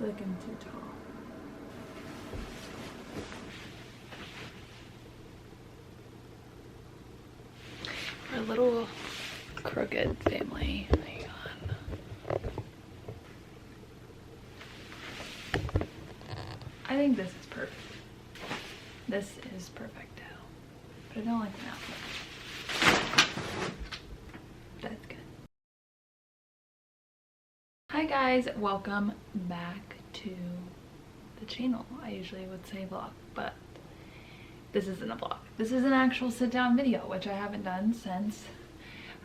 thick and too tall. We're a little crooked family. Hang on. I think this is perfect. This is perfecto. But I don't like the outfit. That's good. Hi guys, welcome back to the channel. I usually would say vlog, but this isn't a vlog. This is an actual sit down video, which I haven't done since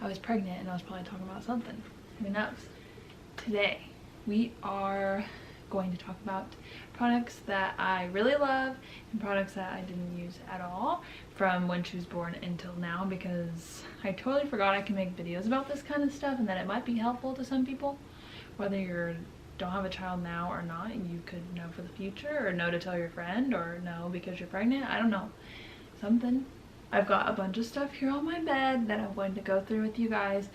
I was pregnant and I was probably talking about something. Who knows? Today we are going to talk about products that I really love and products that I didn't use at all from when she was born until now, because I totally forgot I can make videos about this kind of stuff and that it might be helpful to some people, whether you don't have a child now or not, and you could know for the future, or know to tell your friend, or know because you're pregnant. I don't know, something. I've got a bunch of stuff here on my bed that I'm going to go through with you guys,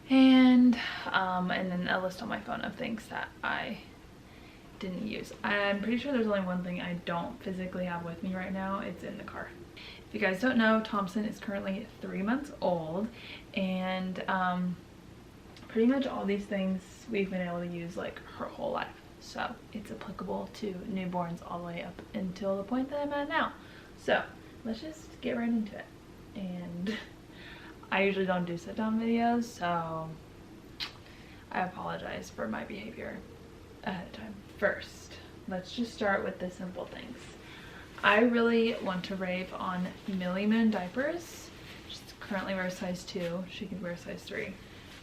and then a list on my phone of things that I didn't use. I'm pretty sure there's only one thing I don't physically have with me right now. It's in the car. If you guys don't know, Thompson is currently 3 months old, and pretty much all these things we've been able to use like her whole life. So it's applicable to newborns all the way up until the point that I'm at now. So let's just get right into it. And I usually don't do sit down videos, so I apologize for my behavior ahead of time. First, let's just start with the simple things. I really want to rave on Millie Moon diapers. She currently wears size 2. She could wear size 3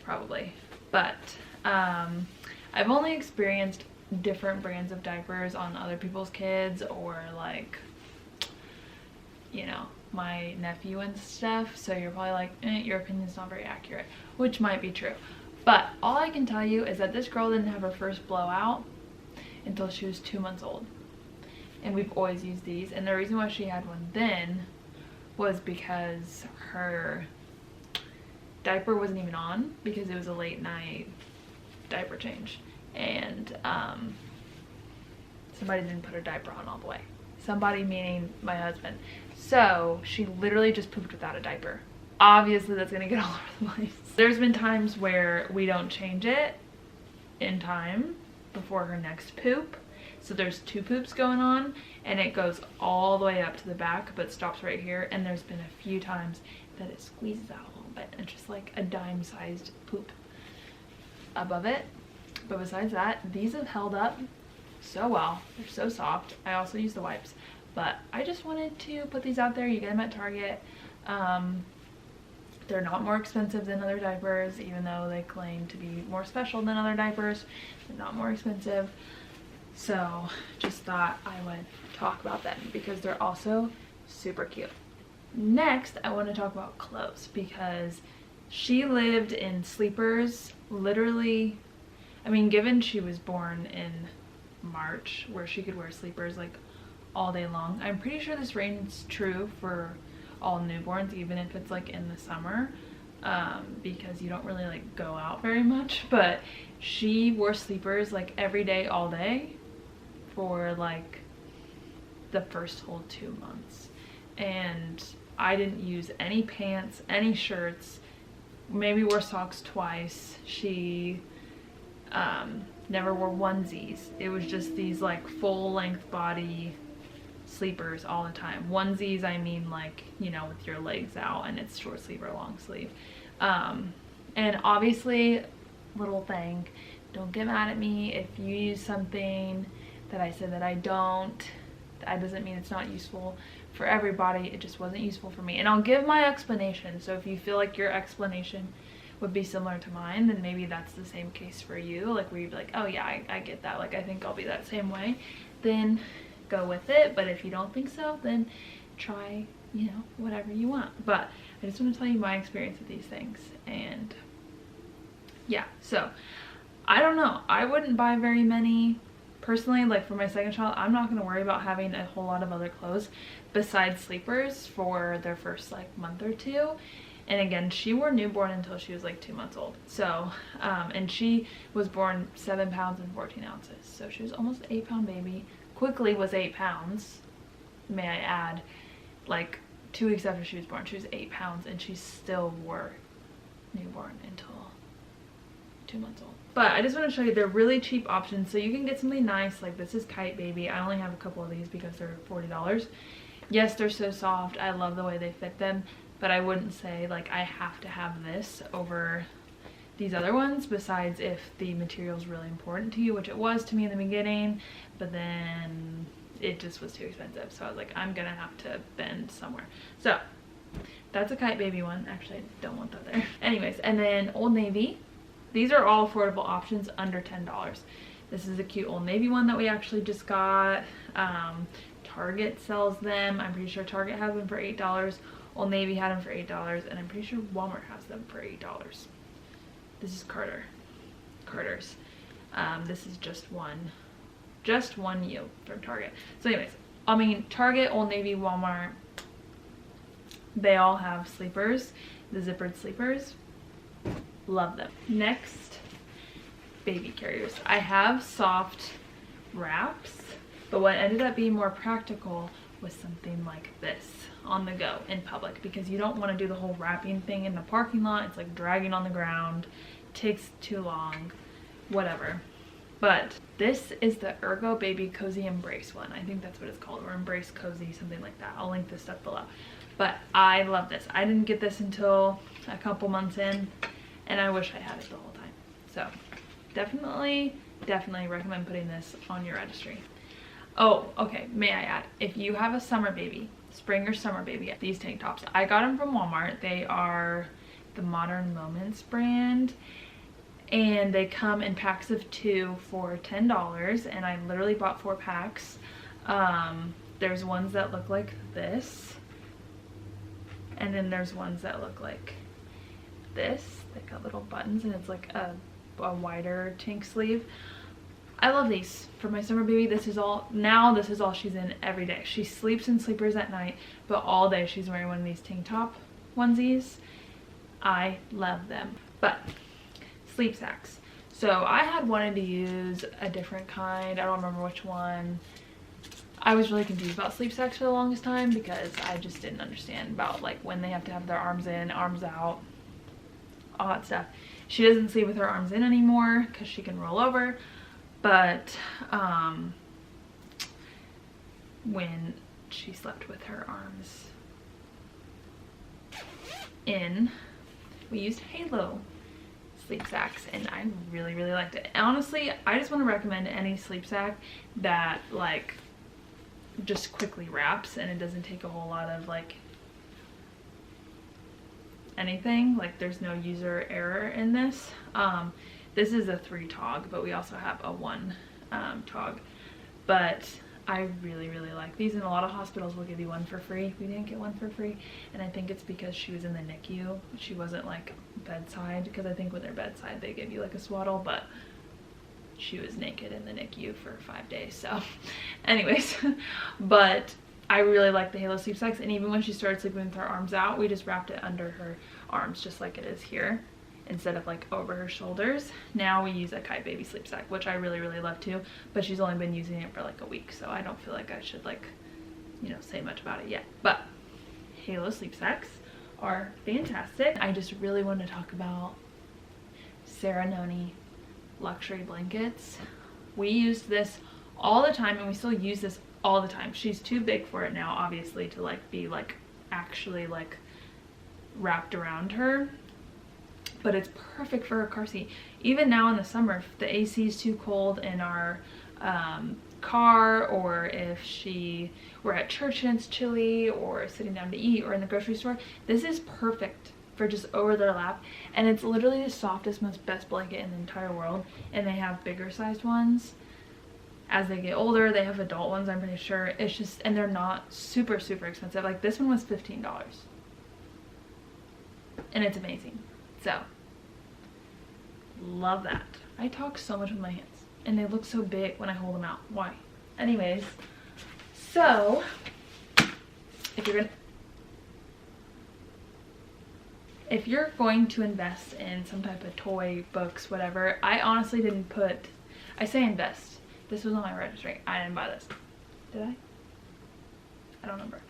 probably, but I've only experienced different brands of diapers on other people's kids, or like, you know, my nephew and stuff, so you're probably like, your opinion's not very accurate, which might be true. But all I can tell you is that this girl didn't have her first blowout until she was 2 months old, and we've always used these. And the reason why she had one then was because her diaper wasn't even on, because it was a late night diaper change, and somebody didn't put her diaper on all the way. Somebody meaning my husband. So she literally just pooped without a diaper. Obviously that's gonna get all over the place. There's been times where we don't change it in time before her next poop, so there's 2 poops going on and it goes all the way up to the back but stops right here, and there's been a few times that it squeezes out a little bit and just like a dime sized poop above it. But besides that, these have held up so well. They're so soft. I also use the wipes, but I just wanted to put these out there. You get them at Target. They're not more expensive than other diapers, even though they claim to be more special than other diapers. They're not more expensive. So just thought I would talk about them because they're also super cute. Next, I want to talk about clothes, because she lived in sleepers literally, I mean, given she was born in March where she could wear sleepers like all day long. I'm pretty sure this reigns true for all newborns, even if it's like in the summer, because you don't really like go out very much. But she wore sleepers like every day, all day for like the first whole 2 months. And I didn't use any pants, any shirts, maybe wore socks twice. She never wore onesies. It was just these like full length body sleepers all the time. Onesies, I mean, like, you know, with your legs out and it's short sleeve or long sleeve. And obviously, little thing, don't get mad at me if you use something that I said that I don't. That doesn't mean it's not useful for everybody. It just wasn't useful for me, and I'll give my explanation. So if you feel like your explanation would be similar to mine, then maybe that's the same case for you, like where you'd be like, oh yeah, I get that, like I think I'll be that same way, then go with it. But if you don't think so, then try, you know, whatever you want. But I just want to tell you my experience with these things. And yeah, so I don't know, I wouldn't buy very many personally. Like for my second child, I'm not going to worry about having a whole lot of other clothes besides sleepers for their first like month or two. And again, she wore newborn until she was like 2 months old. So, and she was born 7 pounds and 14 ounces. So she was almost an 8-pound baby. Quickly was 8 pounds, may I add. Like 2 weeks after she was born, she was 8 pounds, and she still wore newborn until 2 months old. But I just want to show you they're really cheap options. So you can get something nice, like this is Kite Baby. I only have a couple of these because they're $40. Yes, they're so soft. I love the way they fit them. But I wouldn't say like I have to have this over these other ones, besides if the material is really important to you, which it was to me in the beginning, but then it just was too expensive. So I was like, I'm gonna have to bend somewhere. So that's a Kite Baby one. Actually, I don't want that there. Anyways, and then Old Navy. These are all affordable options under $10. This is a cute Old Navy one that we actually just got. Target sells them. I'm pretty sure Target has them for $8. Old Navy had them for $8, and I'm pretty sure Walmart has them for $8. This is Carter's. This is just one U from Target. So anyways, I mean, Target, Old Navy, Walmart, they all have sleepers, the zippered sleepers. Love them. Next, baby carriers. I have soft wraps, but what ended up being more practical was something like this on the go in public, because you don't want to do the whole wrapping thing in the parking lot. It's like dragging on the ground, takes too long, whatever. But this is the Ergo Baby Cozy Embrace one. I think that's what it's called, or Embrace Cozy, something like that. I'll link this stuff below. But I love this. I didn't get this until a couple months in, and I wish I had it the whole time. So definitely recommend putting this on your registry. Oh, okay, may I add, if you have a summer baby, spring or summer baby, these tank tops, I got them from Walmart. They are the Modern Moments brand, and they come in packs of 2 for $10, and I literally bought 4 packs. There's ones that look like this, and then there's ones that look like this. They got little buttons, and it's like a wider tank sleeve. I love these for my summer baby. This is all she's in every day. She sleeps in sleepers at night, but all day she's wearing one of these tank top onesies. I love them. But sleep sacks. So I had wanted to use a different kind. I don't remember which one. I was really confused about sleep sacks for the longest time because I just didn't understand about like when they have to have their arms in, arms out, all that stuff. She doesn't sleep with her arms in anymore because she can roll over. But when she slept with her arms in, we used Halo sleep sacks, and I really liked it. Honestly, I just want to recommend any sleep sack that like just quickly wraps, and it doesn't take a whole lot of like anything. Like there's no user error in this. This is a 3 tog, but we also have a 1 tog. But I really like these, and a lot of hospitals will give you one for free. We didn't get one for free, and I think it's because she was in the NICU. She wasn't like bedside, because I think when they're bedside they give you like a swaddle, but she was naked in the NICU for 5 days. So anyways, but I really like the Halo sleep sacks, and even when she started sleeping with her arms out, we just wrapped it under her arms just like it is here, instead of like over her shoulders. Now we use a Kite Baby sleep sack, which I really love too, but she's only been using it for like a week, so I don't feel like I should like, you know, say much about it yet. But Halo sleep sacks are fantastic. I just really want to talk about Sarah Noni luxury blankets. We used this all the time, and we still use this all the time. She's too big for it now, obviously, to like be like actually like wrapped around her, but it's perfect for her car seat. Even now in the summer, if the AC is too cold in our car, or if we're at church and it's chilly, or sitting down to eat, or in the grocery store, this is perfect for just over their lap. And it's literally the softest, most best blanket in the entire world. And they have bigger sized ones as they get older. They have adult ones, I'm pretty sure. It's just, and they're not super expensive. Like this one was $15, and it's amazing. So love that. I talk so much with my hands, and they look so big when I hold them out. Why? Anyways, so if you're gonna, if you're going to invest in some type of toy, books, whatever, I honestly didn't put, I say invest. This was on my registry. I didn't buy this. Did I? I don't remember.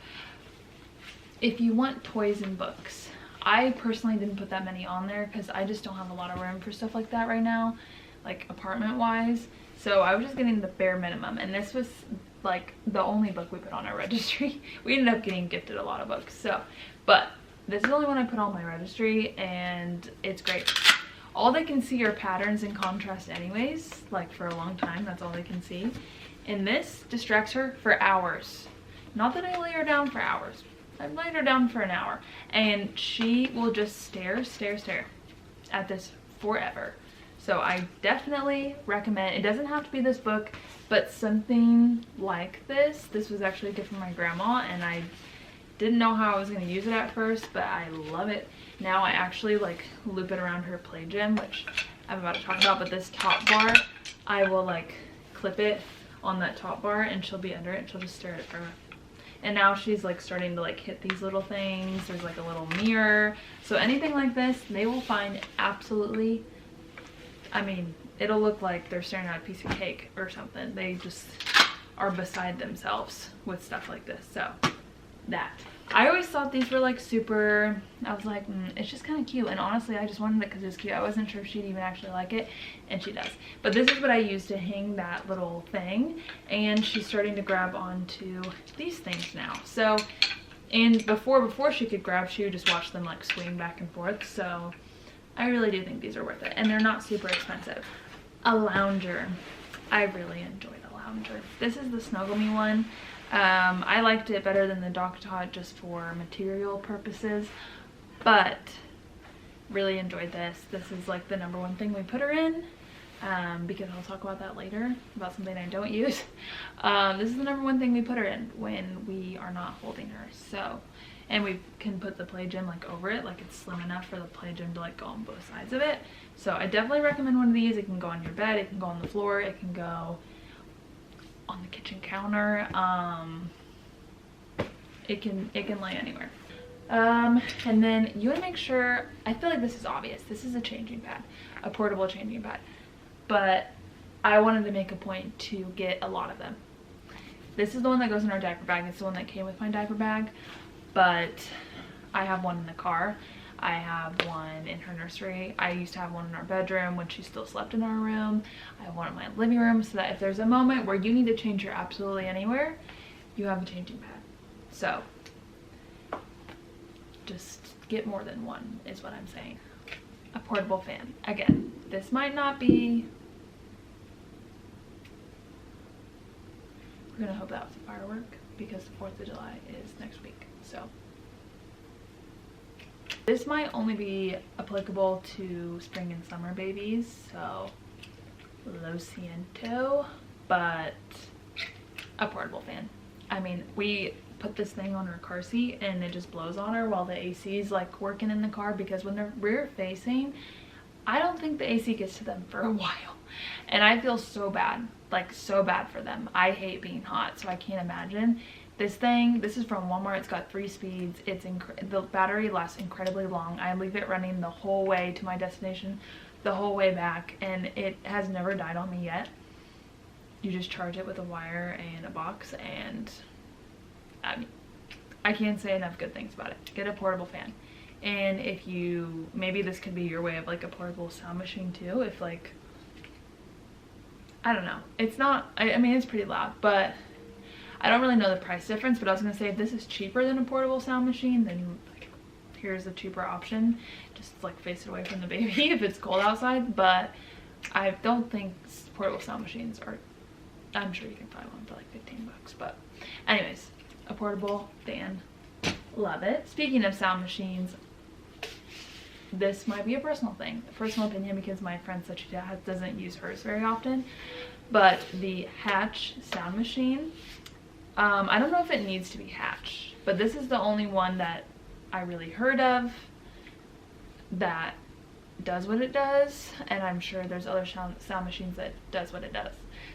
If you want toys and books, I personally didn't put that many on there because I just don't have a lot of room for stuff like that right now, like apartment wise. So I was just getting the bare minimum, and this was like the only book we put on our registry. We ended up getting gifted a lot of books, so, but this is the only one I put on my registry, and it's great. All they can see are patterns and contrast anyways, like for a long time, that's all they can see. And this distracts her for hours. Not that I lay her down for hours. I've laid her down for an hour, and she will just stare at this forever. So I definitely recommend, it doesn't have to be this book, but something like this. This was actually a gift from my grandma, and I didn't know how I was going to use it at first, but I love it. Now I actually like loop it around her play gym, which I'm about to talk about, but this top bar, I will like clip it on that top bar, and she'll be under it, and she'll just stare at it forever. And now she's like starting to like hit these little things. There's like a little mirror. So anything like this, they will find absolutely, I mean, it'll look like they're staring at a piece of cake or something. They just are beside themselves with stuff like this. So that. I always thought these were like super, I was like, it's just kind of cute. And honestly, I just wanted it because it's cute. I wasn't sure if she'd even actually like it, and she does. But this is what I use to hang that little thing, and she's starting to grab onto these things now. So, and before she could grab, she would just watch them like swing back and forth. So I really do think these are worth it, and they're not super expensive. A lounger. I really enjoy the lounger. This is the Snuggle Me one. I liked it better than the Dock Tot just for material purposes, but really enjoyed this. This is like the #1 thing we put her in, because I'll talk about that later, about something I don't use. This is the #1 thing we put her in when we are not holding her. So, and we can put the play gym like over it, like it's slim enough for the play gym to like go on both sides of it. So I definitely recommend one of these. It can go on your bed, it can go on the floor, it can go on the kitchen counter. It can lay anywhere. And then you want to make sure, I feel like this is obvious, this is a changing pad, a portable changing pad, but I wanted to make a point to get a lot of them. This is the one that goes in our diaper bag. It's the one that came with my diaper bag, but I have one in the car. I have one in her nursery. I used to have one in our bedroom when she still slept in our room. I have one in my living room, so that if there's a moment where you need to change her absolutely anywhere, you have a changing pad. So just get more than one is what I'm saying. A portable fan. Again, this might not be, we're gonna hope that was a firework because the 4th of July is next week. So this might only be applicable to spring and summer babies, so lo siento, but a portable fan. I mean, we put this thing on her car seat and it just blows on her while the AC is like working in the car, because when they're rear facing, I don't think the AC gets to them for a while, and I feel so bad, like so bad for them. I hate being hot, so I can't imagine. This thing, this is from Walmart. It's got 3 speeds. The battery lasts incredibly long. I leave it running the whole way to my destination, the whole way back, and it has never died on me yet. You just charge it with a wire and a box, and I mean, I can't say enough good things about it. Get a portable fan. And if you, maybe this could be your way of like a portable sound machine too, if like, I don't know. It's not, I mean, it's pretty loud, but I don't really know the price difference, but I was going to say if this is cheaper than a portable sound machine, then like, here's a cheaper option. Just like face it away from the baby if it's cold outside. But I don't think portable sound machines are, I'm sure you can find one for like 15 bucks. But anyways, a portable fan. Love it. Speaking of sound machines, this might be a personal thing, a personal opinion, because my friend said she doesn't use hers very often. But the Hatch sound machine, I don't know if it needs to be Hatch, but this is the only one that I really heard of that does what it does, and I'm sure there's other sound machines that does what it does.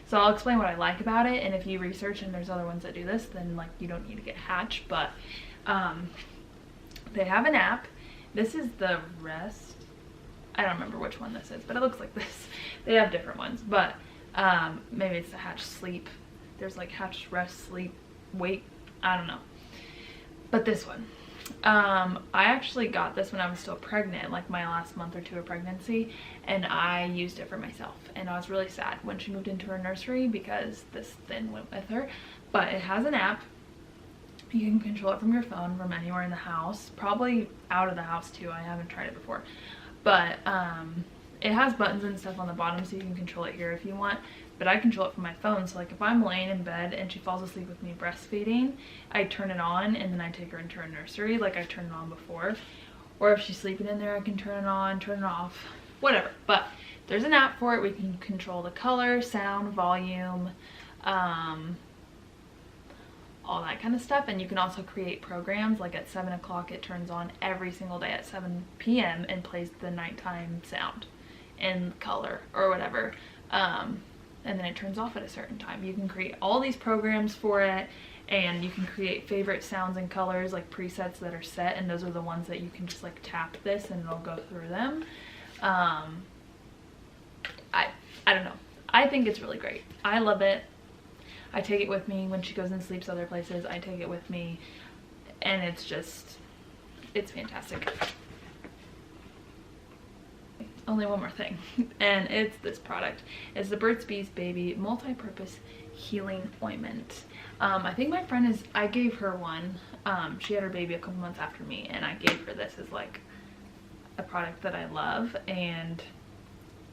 So I'll explain what I like about it, and if you research and there's other ones that do this, then like you don't need to get Hatch. But they have an app, This is the Rest. I don't remember which one this is, but it looks like this. They have different ones, but maybe it's the Hatch Sleep. There's like Hatch Rest, Sleep, Wait, I don't know. But this one, I actually got this when I was still pregnant, like my last month or two of pregnancy, and I used it for myself, and I was really sad when she moved into her nursery because this then went with her. But it has an app. You can control it from your phone from anywhere in the house, probably out of the house too. I haven't tried it before, but it has buttons and stuff on the bottom, so you can control it here if you want. But I control it from my phone, so like if I'm laying in bed and she falls asleep with me breastfeeding, I turn it on and then I take her into her nursery like I turned it on before. Or if she's sleeping in there, I can turn it on, turn it off, whatever. But there's an app for it. We can control the color, sound, volume, all that kind of stuff. And you can also create programs. Like at 7 o'clock it turns on every single day at 7 p.m. and plays the nighttime sound and color or whatever. And then it turns off at a certain time. You can create all these programs for it, and you can create favorite sounds and colors, like presets that are set, and those are the ones that you can just like tap this and it'll go through them. I don't know. I think it's really great. I love it. I take it with me when she goes and sleeps other places. I take it with me, and it's fantastic. Only one more thing, and it's this product. It's the Burt's Bees Baby Multi-Purpose Healing Ointment. I think my friend I gave her one. She had her baby a couple months after me, and I gave her this as like a product that I love, and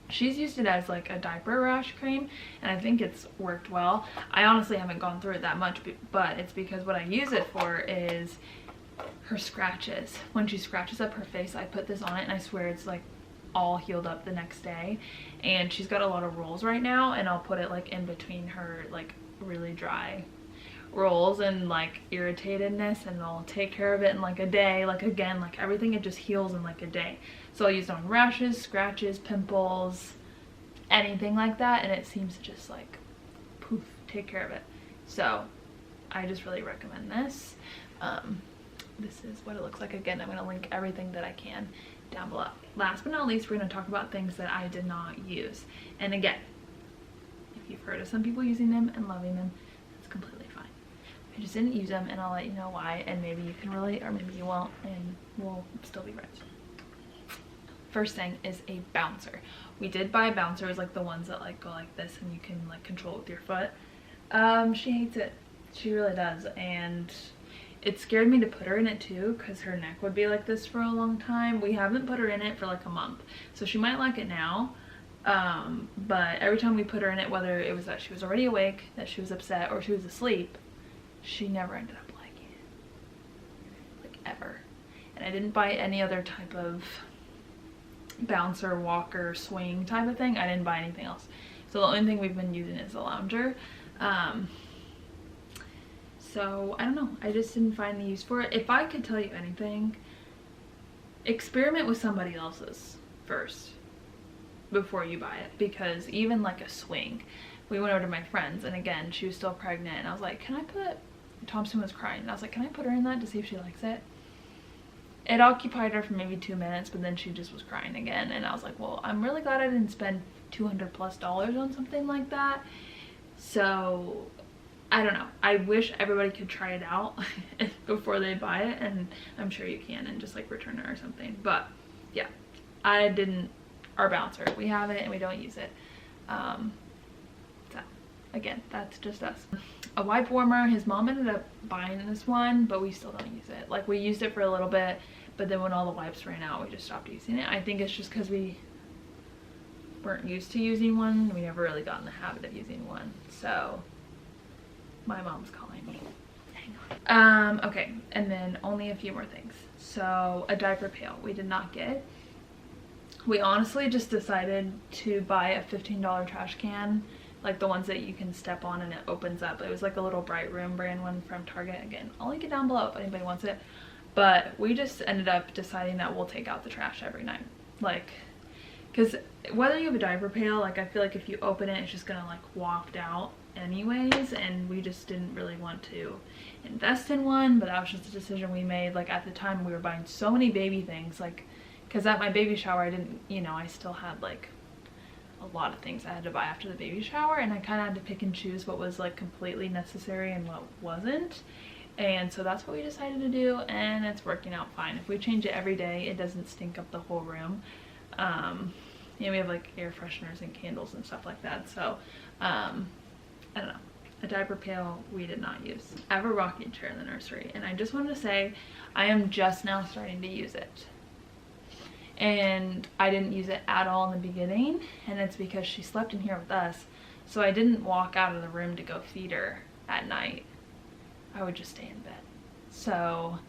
she's used it as like a diaper rash cream, and I think it's worked well. I honestly haven't gone through it that much, but it's because what I use it for is her scratches. When she scratches up her face, I put this on it, and I swear it's like all healed up the next day. And she's got a lot of rolls right now, and I'll put it like in between her like really dry rolls and like irritatedness, and I'll take care of it in like a day. Like again, like everything, it just heals in like a day. So I'll use it on rashes, scratches, pimples, anything like that, and it seems to just like poof, take care of it. So I just really recommend this. This is what it looks like. Again, I'm going to link everything that I can down below. Last but not least, we're going to talk about things that I did not use. And again, if you've heard of some people using them and loving them, that's completely fine. I just didn't use them, and I'll let you know why, and maybe you can relate or maybe you won't, and we'll still be friends. First thing is a bouncer. We did buy bouncers, like the ones that like go like this and you can like control it with your foot. She hates it. She really does, and it scared me to put her in it too, because her neck would be like this for a long time. We haven't put her in it for like a month, so she might like it now. But every time we put her in it, whether it was that she was already awake, that she was upset, or she was asleep, she never ended up liking it, like ever. And I didn't buy any other type of bouncer, walker, swing type of thing. I didn't buy anything else. So the only thing we've been using is a lounger. So I don't know, I just didn't find the use for it. If I could tell you anything, experiment with somebody else's first before you buy it, because even like a swing, we went over to my friend's, and again, she was still pregnant, and I was like, can I put, Thompson was crying, and I was like, can I put her in that to see if she likes it? It occupied her for maybe 2 minutes, but then she just was crying again, and I was like, well, I'm really glad I didn't spend $200+ on something like that. So I don't know, I wish everybody could try it out before they buy it, and I'm sure you can, and just like return it or something. But yeah, I didn't. Our bouncer, we have it and we don't use it. So again, that's just us. A wipe warmer, his mom ended up buying this one, but we still don't use it. Like, we used it for a little bit, but then when all the wipes ran out, we just stopped using it. I think it's just because we weren't used to using one. We never really got in the habit of using one. So my mom's calling me. Hang on. Okay, and then only a few more things. So a diaper pail we did not get. We honestly just decided to buy a $15 trash can, like the ones that you can step on and it opens up. It was like a little Bright Room brand one from Target. Again, I'll link it down below if anybody wants it. But we just ended up deciding that we'll take out the trash every night. Like, because whether you have a diaper pail, like I feel like if you open it, it's just gonna like waft out anyways, and we just didn't really want to invest in one. But that was just a decision we made. Like at the time we were buying so many baby things, like because at my baby shower I didn't, you know, I still had like a lot of things I had to buy after the baby shower, and I kind of had to pick and choose what was like completely necessary and what wasn't. And so that's what we decided to do, and it's working out fine. If we change it every day, it doesn't stink up the whole room. You know, we have like air fresheners and candles and stuff like that. So I don't know, a diaper pail we did not use. I have a rocking chair in the nursery, and I just wanted to say I am just now starting to use it. And I didn't use it at all in the beginning, and it's because she slept in here with us, so I didn't walk out of the room to go feed her at night. I would just stay in bed. So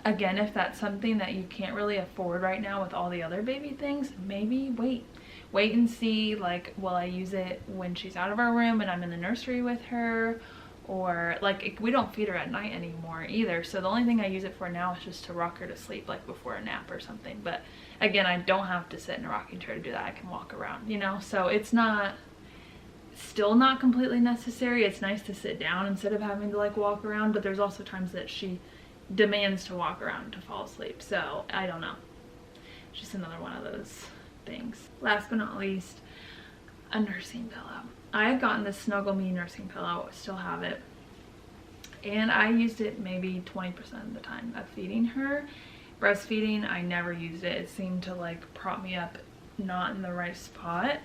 again, if that's something that you can't really afford right now with all the other baby things, maybe wait and see, like, will I use it when she's out of our room and I'm in the nursery with her? Or like, we don't feed her at night anymore either, so the only thing I use it for now is just to rock her to sleep, like before a nap or something. But again, I don't have to sit in a rocking chair to do that. I can walk around, you know, so it's still not completely necessary. It's nice to sit down instead of having to like walk around, but there's also times that she demands to walk around to fall asleep, so I don't know. It's just another one of those things. Last but not least, a nursing pillow. I had gotten this Snuggle Me nursing pillow, still have it, and I used it maybe 20% of the time of feeding her. Breastfeeding, I never used it. It seemed to like prop me up not in the right spot.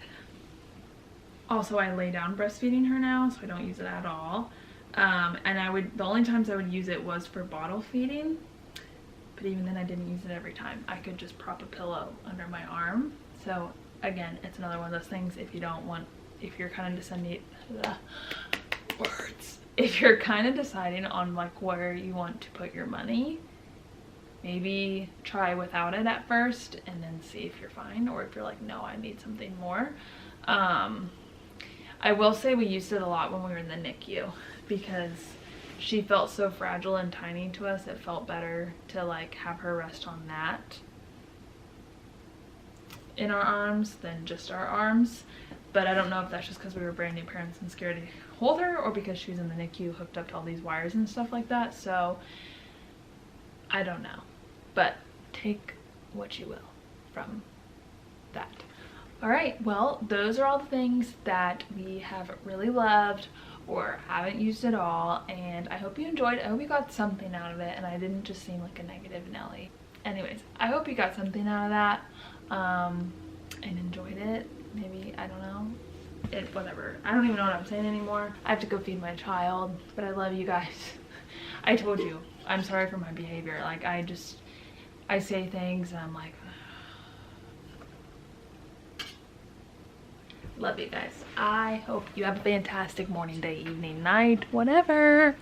Also, I lay down breastfeeding her now, so I don't use it at all. And the only times I would use it was for bottle feeding, but even then I didn't use it every time. I could just prop a pillow under my arm. So again, it's another one of those things, if you're kind of deciding on like where you want to put your money, maybe try without it at first and then see if you're fine, or if you're like, no, I need something more. I will say we used it a lot when we were in the NICU because she felt so fragile and tiny to us. It felt better to like have her rest on that in our arms than just our arms. But I don't know if that's just because we were brand new parents and scared to hold her, or because she was in the NICU hooked up to all these wires and stuff like that. So I don't know, but take what you will from that. All right, well, those are all the things that we have really loved or haven't used at all, and I hope you enjoyed it. I hope you got something out of it and I didn't just seem like a negative Nelly. Anyways, I hope you got something out of that and enjoyed it. Maybe, I don't know, whatever. I don't even know what I'm saying anymore. I have to go feed my child, but I love you guys. I told you, I'm sorry for my behavior. Like, I say things and I'm like, love you guys. I hope you have a fantastic morning, day, evening, night, whatever.